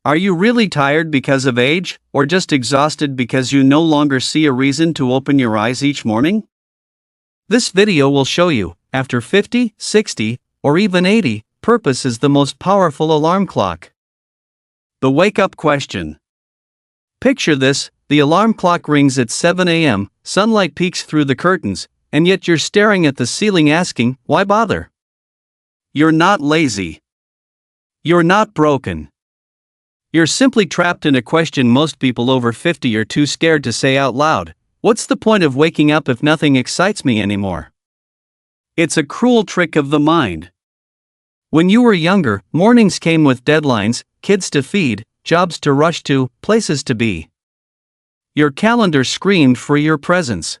Are you really tired because of age, or just exhausted because you no longer see a reason to open your eyes each morning? This video will show you, after 50, 60, or even 80, purpose is the most powerful alarm clock. The wake-up question. Picture this: the alarm clock rings at 7 a.m., sunlight peeks through the curtains, and yet you're staring at the ceiling asking, why bother? You're not lazy. You're not broken. You're simply trapped in a question most people over 50 are too scared to say out loud. What's the point of waking up if nothing excites me anymore? It's a cruel trick of the mind. When you were younger, mornings came with deadlines, kids to feed, jobs to rush to, places to be. Your calendar screamed for your presence.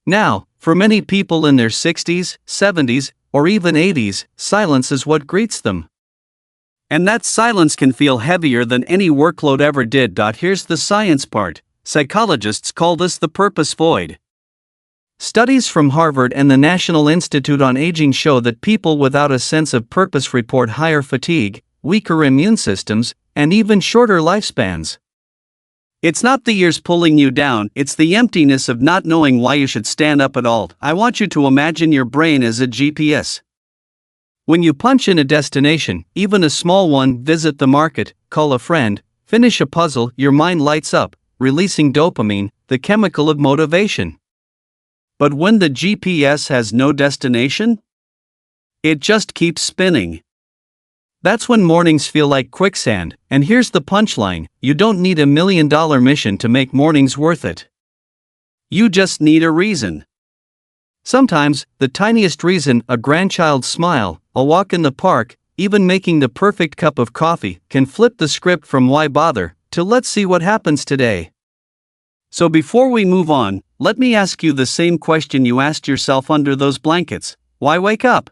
Now, for many people in their 60s, 70s, or even 80s, silence is what greets them. And that silence can feel heavier than any workload ever did. Here's the science part. Psychologists call this the purpose void. Studies from Harvard and the National Institute on Aging show that people without a sense of purpose report higher fatigue, weaker immune systems, and even shorter lifespans. It's not the years pulling you down, it's the emptiness of not knowing why you should stand up at all. I want you to imagine your brain as a GPS. When you punch in a destination, even a small one, visit the market, call a friend, finish a puzzle, your mind lights up, releasing dopamine, the chemical of motivation. But when the GPS has no destination, it just keeps spinning. That's when mornings feel like quicksand, and here's the punchline: you don't need $1 million mission to make mornings worth it. You just need a reason. Sometimes, the tiniest reason, a grandchild's smile, a walk in the park, even making the perfect cup of coffee, can flip the script from why bother to let's see what happens today. So before we move on, let me ask you the same question you asked yourself under those blankets: why wake up?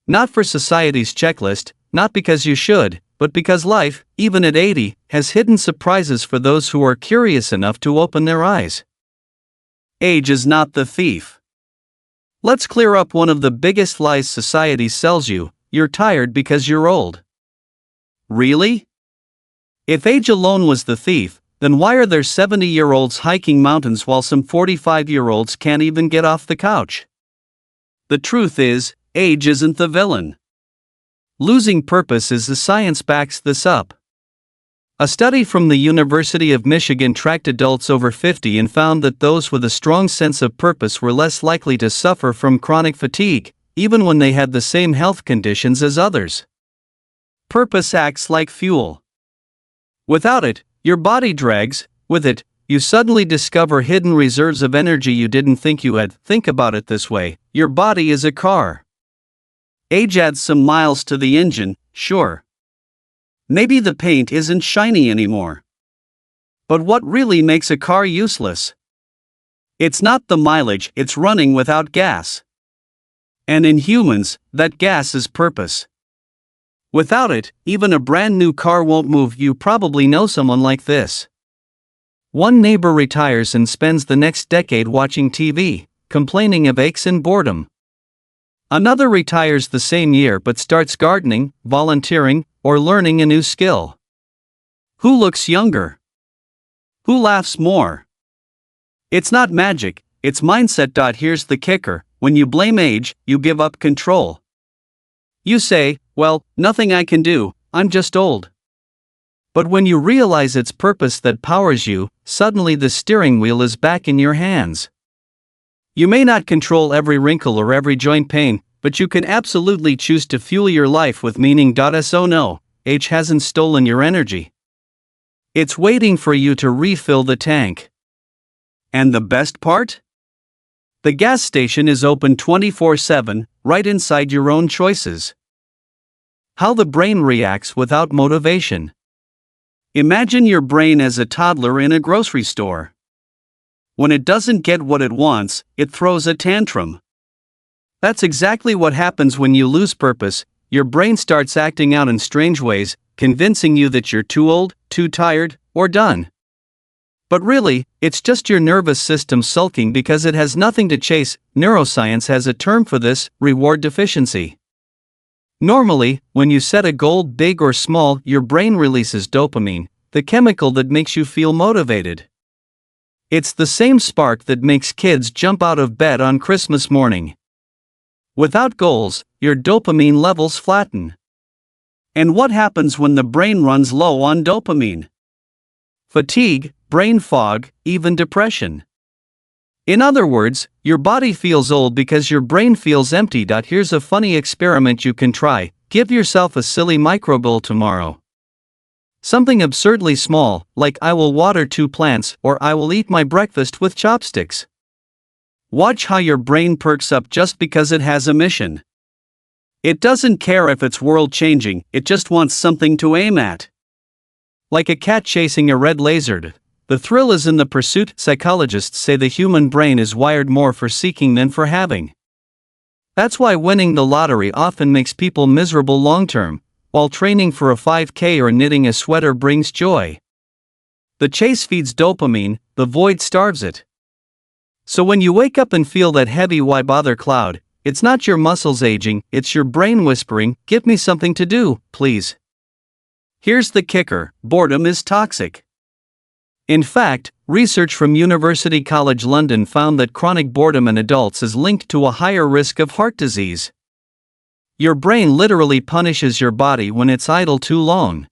Not for society's checklist, not because you should, but because life, even at 80, has hidden surprises for those who are curious enough to open their eyes. Age is not the thief. Let's clear up one of the biggest lies society sells you: you're tired because you're old. Really? If age alone was the thief, then why are there 70-year-olds hiking mountains while some 45-year-olds can't even get off the couch? The truth is, age isn't the villain. Losing purpose is. The science backs this up. A study from the University of Michigan tracked adults over 50 and found that those with a strong sense of purpose were less likely to suffer from chronic fatigue, even when they had the same health conditions as others. Purpose acts like fuel. Without it, your body drags. With it, you suddenly discover hidden reserves of energy you didn't think you had. Think about it this way: your body is a car. Age adds some miles to the engine, sure. Maybe the paint isn't shiny anymore. But what really makes a car useless? It's not the mileage, it's running without gas. And in humans, that gas is purpose. Without it, even a brand new car won't move. You probably know someone like this. One neighbor retires and spends the next decade watching TV, complaining of aches and boredom. Another retires the same year but starts gardening, volunteering, or learning a new skill. Who looks younger? Who laughs more? It's not magic, it's mindset. Here's the kicker: when you blame age, you give up control. You say, well, nothing I can do, I'm just old. But when you realize it's purpose that powers you, suddenly the steering wheel is back in your hands. You may not control every wrinkle or every joint pain, but you can absolutely choose to fuel your life with meaning. So no, age hasn't stolen your energy. It's waiting for you to refill the tank. And the best part? The gas station is open 24/7, right inside your own choices. How the brain reacts without motivation. Imagine your brain as a toddler in a grocery store. When it doesn't get what it wants, it throws a tantrum. That's exactly what happens when you lose purpose. Your brain starts acting out in strange ways, convincing you that you're too old, too tired, or done. But really, it's just your nervous system sulking because it has nothing to chase. Neuroscience has a term for this: reward deficiency. Normally, when you set a goal big or small, your brain releases dopamine, the chemical that makes you feel motivated. It's the same spark that makes kids jump out of bed on Christmas morning. Without goals, your dopamine levels flatten. And what happens when the brain runs low on dopamine? Fatigue, brain fog, even depression. In other words, your body feels old because your brain feels empty. Here's a funny experiment you can try. Give yourself a silly micro goal tomorrow. Something absurdly small, like I will water 2 plants or I will eat my breakfast with chopsticks. Watch how your brain perks up just because it has a mission. It doesn't care if it's world-changing, it just wants something to aim at. Like a cat chasing a red laser. The thrill is in the pursuit. Psychologists say the human brain is wired more for seeking than for having. That's why winning the lottery often makes people miserable long-term, while training for a 5K or knitting a sweater brings joy. The chase feeds dopamine, the void starves it. So when you wake up and feel that heavy why bother cloud, it's not your muscles aging, it's your brain whispering, give me something to do, please. Here's the kicker, boredom is toxic. In fact, research from University College London found that chronic boredom in adults is linked to a higher risk of heart disease. Your brain literally punishes your body when it's idle too long.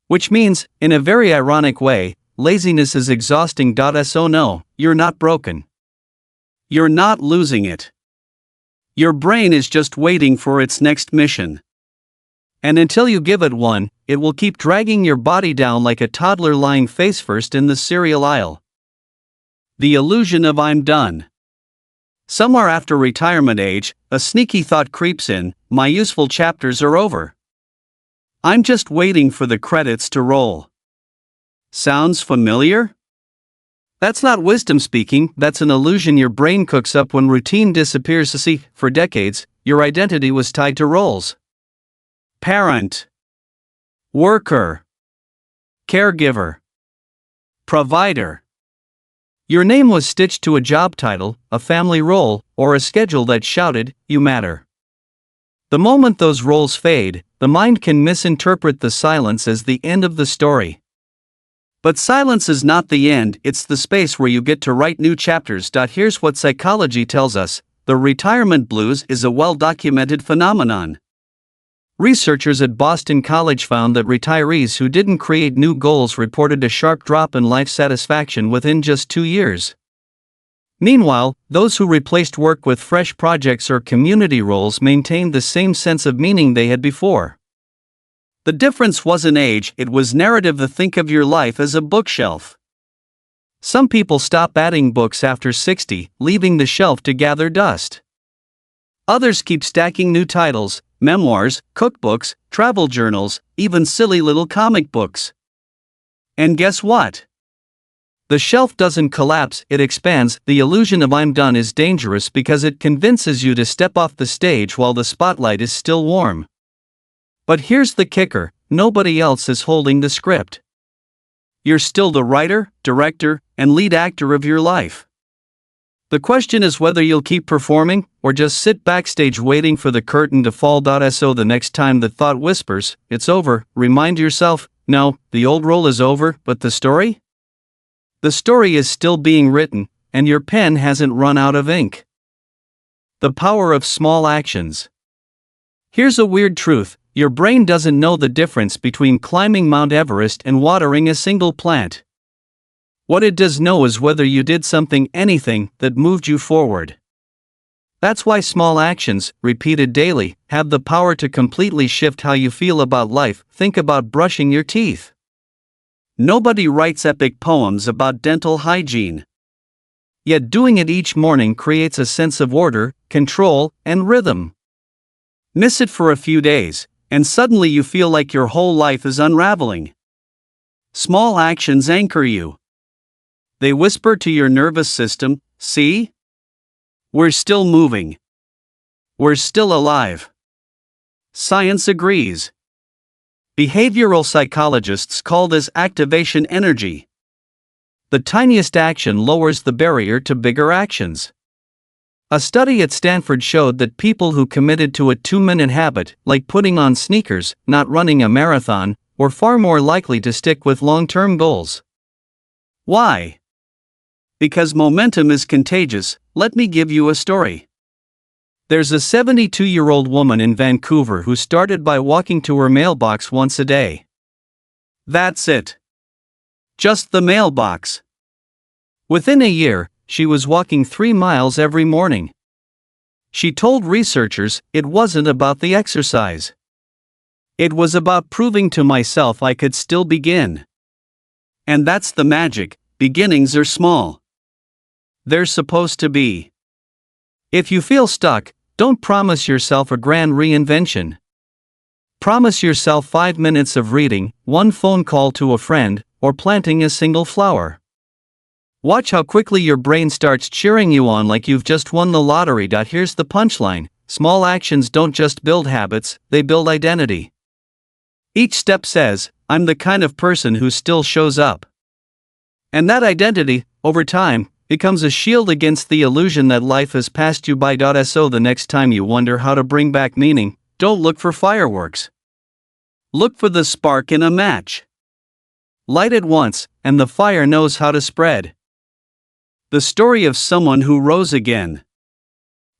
Which means, in a very ironic way, laziness is exhausting. So no, you're not broken. You're not losing it. Your brain is just waiting for its next mission. And until you give it one, it will keep dragging your body down like a toddler lying face first in the cereal aisle. The illusion of I'm done. Somewhere after retirement age, a sneaky thought creeps in, my useful chapters are over. I'm just waiting for the credits to roll. Sounds familiar? That's not wisdom speaking, that's an illusion your brain cooks up when routine disappears. See, for decades, your identity was tied to roles. Parent, worker, caregiver, provider. Your name was stitched to a job title, a family role, or a schedule that shouted, you matter. The moment those roles fade, the mind can misinterpret the silence as the end of the story. But silence is not the end, it's the space where you get to write new chapters. Here's what psychology tells us, the retirement blues is a well-documented phenomenon. Researchers at Boston College found that retirees who didn't create new goals reported a sharp drop in life satisfaction within just 2 years. Meanwhile, those who replaced work with fresh projects or community roles maintained the same sense of meaning they had before. The difference wasn't age, it was narrative. Think of your life as a bookshelf. Some people stop adding books after 60, leaving the shelf to gather dust. Others keep stacking new titles, memoirs, cookbooks, travel journals, even silly little comic books. And guess what? The shelf doesn't collapse, it expands. The illusion of I'm done is dangerous because it convinces you to step off the stage while the spotlight is still warm. But here's the kicker, nobody else is holding the script. You're still the writer, director, and lead actor of your life. The question is whether you'll keep performing, or just sit backstage waiting for the curtain to fall. So the next time the thought whispers, it's over, remind yourself, no, the old role is over, but the story? The story is still being written, and your pen hasn't run out of ink. The power of small actions. Here's a weird truth, your brain doesn't know the difference between climbing Mount Everest and watering a single plant. What it does know is whether you did something, anything, that moved you forward. That's why small actions, repeated daily, have the power to completely shift how you feel about life. Think about brushing your teeth. Nobody writes epic poems about dental hygiene. Yet doing it each morning creates a sense of order, control, and rhythm. Miss it for a few days, and suddenly you feel like your whole life is unraveling. Small actions anchor you. They whisper to your nervous system, see? We're still moving. We're still alive. Science agrees. Behavioral psychologists call this activation energy. The tiniest action lowers the barrier to bigger actions. A study at Stanford showed that people who committed to a 2-minute habit, like putting on sneakers, not running a marathon, were far more likely to stick with long-term goals. Why? Because momentum is contagious. Let me give you a story. There's a 72-year-old woman in Vancouver who started by walking to her mailbox once a day. That's it. Just the mailbox. Within a year, she was walking 3 miles every morning. She told researchers it wasn't about the exercise. It was about proving to myself I could still begin. And that's the magic. Beginnings are small. They're supposed to be. If you feel stuck, don't promise yourself a grand reinvention. Promise yourself 5 minutes of reading, 1 phone call to a friend, or planting a single flower. Watch how quickly your brain starts cheering you on like you've just won the lottery. Here's the punchline: small actions don't just build habits, they build identity. Each step says, I'm the kind of person who still shows up. And that identity, over time, becomes a shield against the illusion that life has passed you by. So the next time you wonder how to bring back meaning, don't look for fireworks. Look for the spark in a match. Light it once, and the fire knows how to spread. The story of someone who rose again.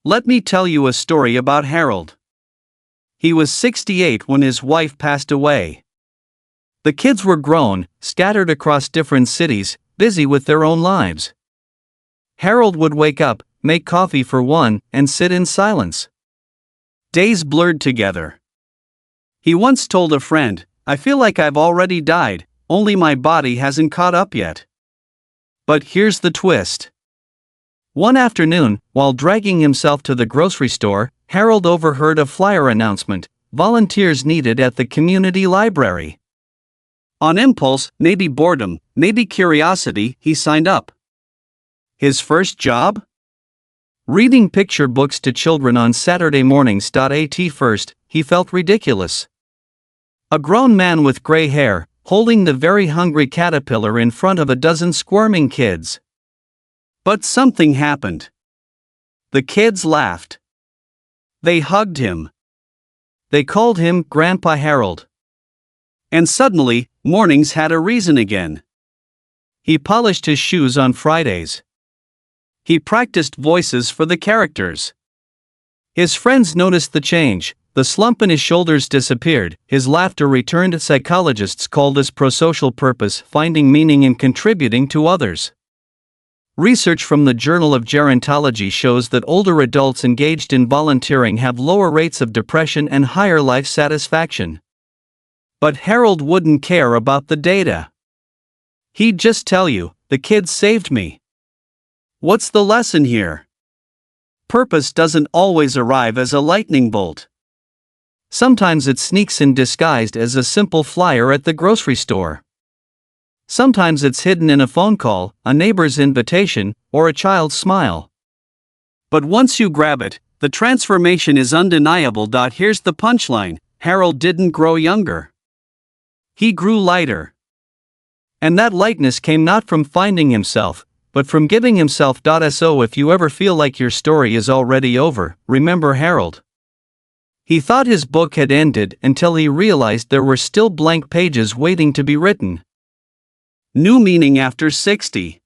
Let me tell you a story about Harold. He was 68 when his wife passed away. The kids were grown, scattered across different cities, busy with their own lives. Harold would wake up, make coffee for one, and sit in silence. Days blurred together. He once told a friend, I feel like I've already died, only my body hasn't caught up yet. But here's the twist. One afternoon, while dragging himself to the grocery store, Harold overheard a flyer announcement: volunteers needed at the community library. On impulse, maybe boredom, maybe curiosity, he signed up. His first job? Reading picture books to children on Saturday mornings. At first, he felt ridiculous. A grown man with gray hair, holding the very hungry caterpillar in front of a dozen squirming kids. But something happened. The kids laughed. They hugged him. They called him Grandpa Harold. And suddenly, mornings had a reason again. He polished his shoes on Fridays. He practiced voices for the characters. His friends noticed the change. The slump in his shoulders disappeared, his laughter returned. Psychologists call this prosocial purpose, finding meaning in contributing to others. Research from the Journal of Gerontology shows that older adults engaged in volunteering have lower rates of depression and higher life satisfaction. But Harold wouldn't care about the data. He'd just tell you, the kids saved me. What's the lesson here? Purpose doesn't always arrive as a lightning bolt. Sometimes it sneaks in disguised as a simple flyer at the grocery store. Sometimes it's hidden in a phone call, a neighbor's invitation, or a child's smile. But once you grab it, the transformation is undeniable. Here's the punchline: Harold didn't grow younger. He grew lighter. And that lightness came not from finding himself, but from giving himself. So if you ever feel like your story is already over, remember Harold. He thought his book had ended until he realized there were still blank pages waiting to be written. New meaning after 60.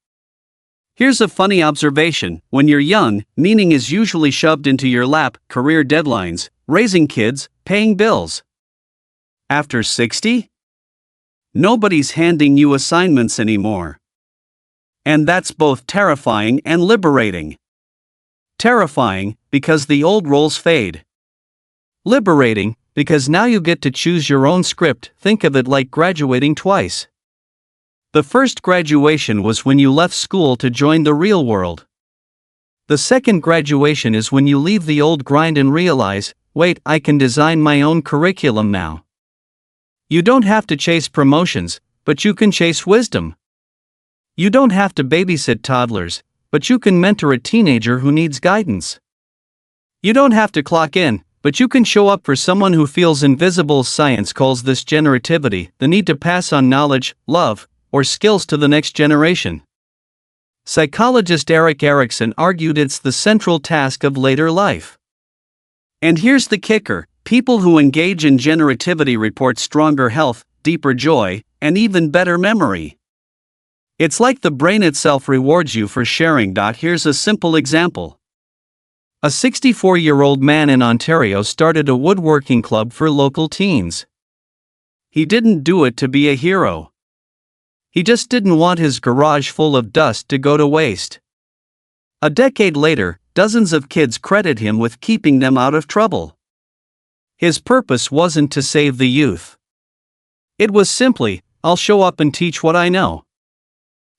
Here's a funny observation: when you're young, meaning is usually shoved into your lap: career deadlines, raising kids, paying bills. After 60? Nobody's handing you assignments anymore. And that's both terrifying and liberating. Terrifying, because the old roles fade. Liberating, because now you get to choose your own script. Think of it like graduating twice. The first graduation was when you left school to join the real world. The second graduation is when you leave the old grind and realize, wait, I can design my own curriculum now. You don't have to chase promotions, but you can chase wisdom. You don't have to babysit toddlers, but you can mentor a teenager who needs guidance. You don't have to clock in, but you can show up for someone who feels invisible. Science calls this generativity, the need to pass on knowledge, love, or skills to the next generation. Psychologist Erik Erikson argued it's the central task of later life. And here's the kicker: people who engage in generativity report stronger health, deeper joy, and even better memory. It's like the brain itself rewards you for sharing. Here's a simple example. A 64-year-old man in Ontario started a woodworking club for local teens. He didn't do it to be a hero. He just didn't want his garage full of dust to go to waste. A decade later, dozens of kids credit him with keeping them out of trouble. His purpose wasn't to save the youth. It was simply, I'll show up and teach what I know.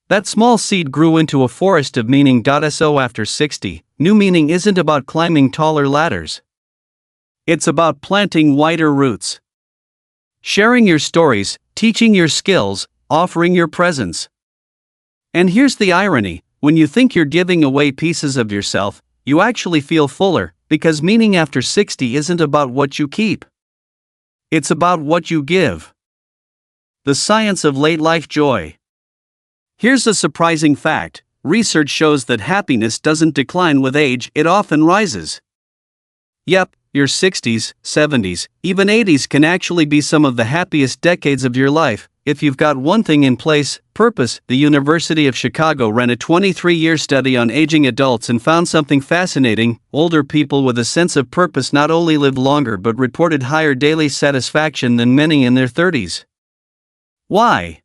That small seed grew into a forest of meaning. So after 60, new meaning isn't about climbing taller ladders. It's about planting wider roots. Sharing your stories, teaching your skills, offering your presence. And here's the irony: when you think you're giving away pieces of yourself, you actually feel fuller, because meaning after 60 isn't about what you keep. It's about what you give. The science of late life joy. Here's a surprising fact: research shows that happiness doesn't decline with age, it often rises. Yep, your 60s, 70s, even 80s can actually be some of the happiest decades of your life, if you've got one thing in place: purpose. The University of Chicago ran a 23-year study on aging adults and found something fascinating: older people with a sense of purpose not only lived longer but reported higher daily satisfaction than many in their 30s. Why?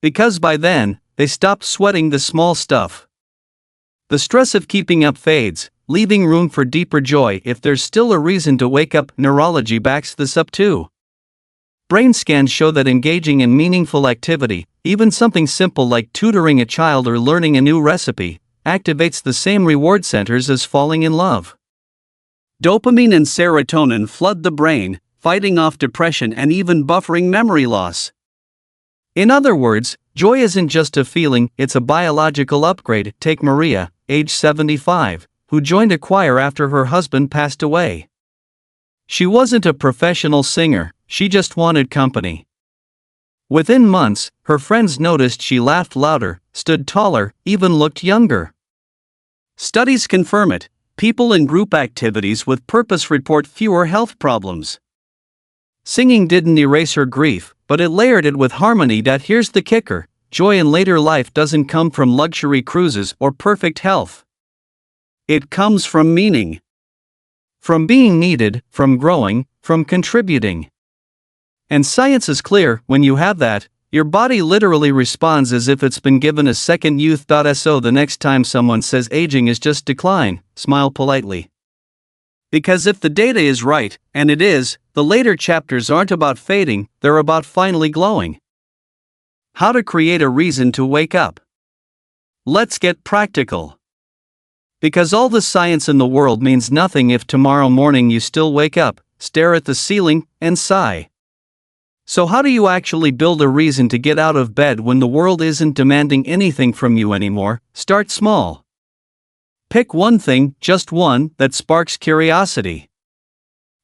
Because by then, they stopped sweating the small stuff. The stress of keeping up fades, leaving room for deeper joy if there's still a reason to wake up. Neurology backs this up too. Brain scans show that engaging in meaningful activity, even something simple like tutoring a child or learning a new recipe, activates the same reward centers as falling in love. Dopamine and serotonin flood the brain, fighting off depression and even buffering memory loss. In other words, joy isn't just a feeling, it's a biological upgrade. Take Maria, age 75, who joined a choir after her husband passed away. She wasn't a professional singer, she just wanted company. Within months, her friends noticed she laughed louder, stood taller, even looked younger. Studies confirm it: people in group activities with purpose report fewer health problems. Singing didn't erase her grief, but it layered it with harmony. Here's the kicker: joy in later life doesn't come from luxury cruises or perfect health. It comes from meaning. From being needed, from growing, from contributing. And science is clear: when you have that, your body literally responds as if it's been given a second youth. So the next time someone says aging is just decline, smile politely. Because if the data is right, and it is, the later chapters aren't about fading, they're about finally glowing. How to create a reason to wake up. Let's get practical. Because all the science in the world means nothing if tomorrow morning you still wake up, stare at the ceiling, and sigh. So how do you actually build a reason to get out of bed when the world isn't demanding anything from you anymore? Start small. Pick one thing, just one, that sparks curiosity.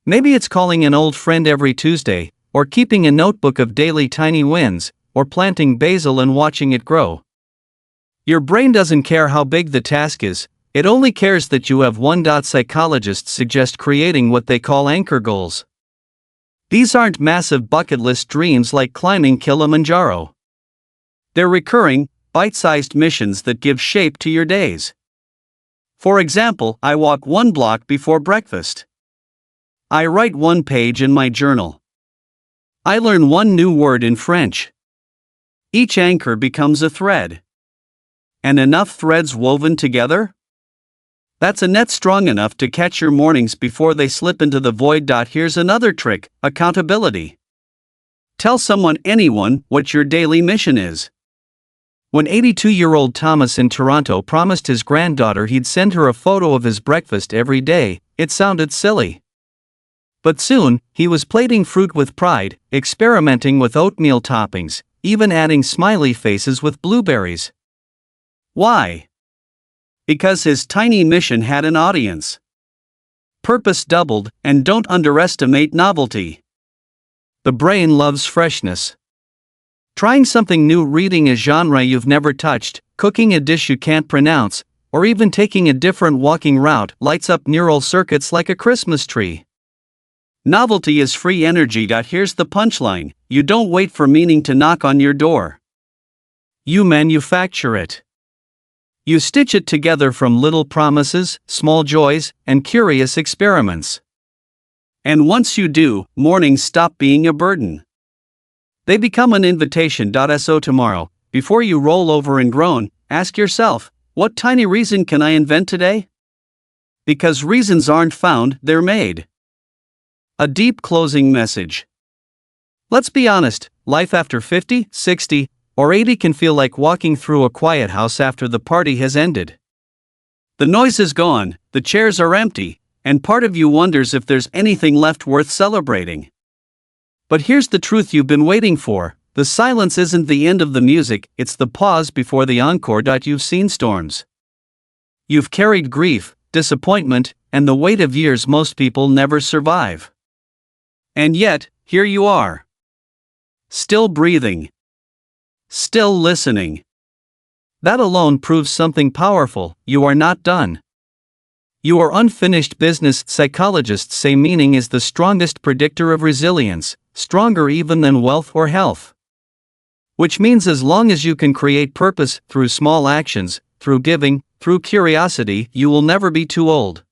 Maybe it's calling an old friend every Tuesday, or keeping a notebook of daily tiny wins, or planting basil and watching it grow. Your brain doesn't care how big the task is, it only cares that you have one. Psychologists suggest creating what they call anchor goals. These aren't massive bucket list dreams like climbing Kilimanjaro. They're recurring, bite-sized missions that give shape to your days. For example, I walk 1 block before breakfast. I write 1 page in my journal. I learn 1 new word in French. Each anchor becomes a thread. And enough threads woven together? That's a net strong enough to catch your mornings before they slip into the void. Here's another trick: accountability. Tell anyone, what your daily mission is. When 82-year-old Thomas in Toronto promised his granddaughter he'd send her a photo of his breakfast every day, it sounded silly. But soon, he was plating fruit with pride, experimenting with oatmeal toppings, even adding smiley faces with blueberries. Why? Because his tiny mission had an audience. Purpose doubled, and don't underestimate novelty. The brain loves freshness. Trying something new, reading a genre you've never touched, cooking a dish you can't pronounce, or even taking a different walking route lights up neural circuits like a Christmas tree. Novelty is free energy. Here's the punchline: you don't wait for meaning to knock on your door. You manufacture it. You stitch it together from little promises, small joys, and curious experiments. And once you do, mornings stop being a burden. They become an invitation. So tomorrow, before you roll over and groan, ask yourself, what tiny reason can I invent today? Because reasons aren't found, they're made. A deep closing message. Let's be honest, life after 50, 60, or 80 can feel like walking through a quiet house after the party has ended. The noise is gone, the chairs are empty, and part of you wonders if there's anything left worth celebrating. But here's the truth you've been waiting for: the silence isn't the end of the music, it's the pause before the encore. You've seen storms. You've carried grief, disappointment, and the weight of years most people never survive. And yet, here you are. Still breathing. Still listening. That alone proves something powerful: you are not done. You are unfinished business. Psychologists say meaning is the strongest predictor of resilience, stronger even than wealth or health. Which means as long as you can create purpose through small actions, through giving, through curiosity, you will never be too old.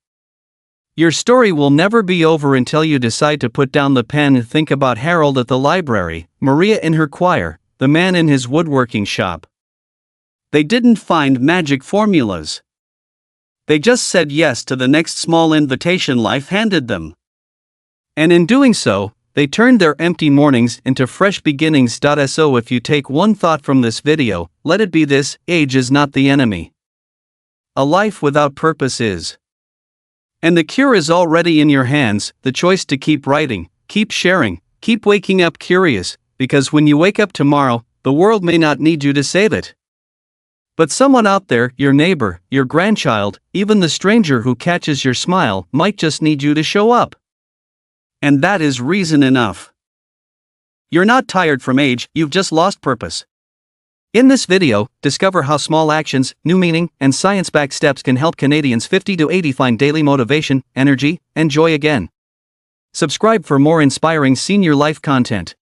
Your story will never be over until you decide to put down the pen and think about Harold at the library, Maria in her choir, the man in his woodworking shop. They didn't find magic formulas. They just said yes to the next small invitation life handed them. And in doing so, they turned their empty mornings into fresh beginnings. So if you take one thought from this video, let it be this: age is not the enemy. A life without purpose is. And the cure is already in your hands: the choice to keep writing, keep sharing, keep waking up curious, because when you wake up tomorrow, the world may not need you to save it. But someone out there, your neighbor, your grandchild, even the stranger who catches your smile, might just need you to show up. And that is reason enough. You're not tired from age, you've just lost purpose. In this video, discover how small actions, new meaning, and science-backed steps can help Canadians 50 to 80 find daily motivation, energy, and joy again. Subscribe for more inspiring senior life content.